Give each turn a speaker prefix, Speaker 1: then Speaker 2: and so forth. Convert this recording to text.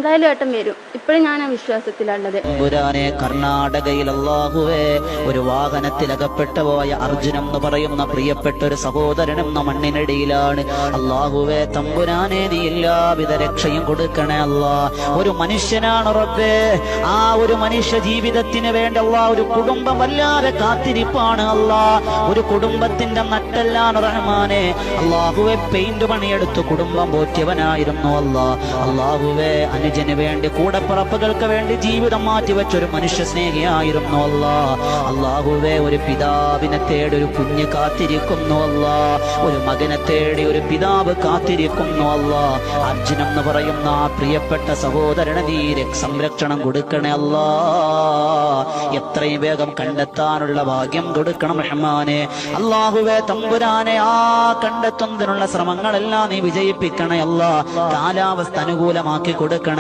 Speaker 1: എന്തായാലും ഏട്ടൻ വരും. ഇപ്പോഴും ഞാൻ ആ വിശ്വാസത്തിലുള്ളത്.
Speaker 2: തമ്പുരാനെ, കർണാടകയിൽ അല്ലാഹുവേ ഒരു വാഹനത്തിൽ അകപ്പെട്ടു പോയ അർജുനം എന്ന് പറയുന്ന പ്രിയപ്പെട്ട ഒരു സഹോദരനും മണ്ണിനടിയിലാണ്. അല്ലാഹുവേ തമ്പുരാനെ, നീ എല്ലാവിധ രക്ഷയും കൊടുക്കണേ അല്ലാ. ഒരു മനുഷ്യനാണ് റബ്ബേ, ആ ഒരു മനുഷ്യ ജീവിതത്തിന് വേണ്ടി അല്ലാ ഒരു കുടുംബം വല്ലാതെ കാത്തിരിപ്പാണ് അല്ലാ. ഒരു കുടുംബത്തിന്റെ നട്ടെല്ലാണ് റഹ്മാനെ. അല്ലാഹുവേ പെയിന്റ് പണിയെടുത്ത് കുടുംബം പോറ്റിയവനായിരുന്നു അല്ലാ. അല്ലാഹുവേ അനുജന് വേണ്ടി കൂടപ്പിറപ്പുകൾക്ക് വേണ്ടി ജീവിതം മാറ്റിവെച്ചൊരു മനുഷ്യ സ്നേഹിയായിരുന്നു അല്ലാ. അല്ലാഹുവേ ഒരു പിതാവിനെ തേടി ഒരു കുഞ്ഞ് കാത്തിരിക്കുന്നു അല്ലാ. ഒരു മകനെ തേടി ഒരു പിതാവ് കാത്തിരിക്കുന്നു അല്ലാ. അർജുനം എന്ന് പറയുന്ന ആ പ്രിയപ്പെട്ട സഹോദരന് നീ സംരക്ഷണം കൊടുക്കണേ അല്ലാ. എത്രയും വേഗം കണ്ടെത്താനുള്ള ഭാഗ്യം കൊടുക്കണം റഹ്മാനെ. അല്ലാഹുവേ തമ്പുരാനെ, ആ കണ്ടെത്തുന്നതിനുള്ള ശ്രമങ്ങളെല്ലാം നീ വിജയിപ്പിക്കണേ അല്ലാ. കാലാവസ്ഥ അനുകൂലമാക്കി കൊടുക്കണേ.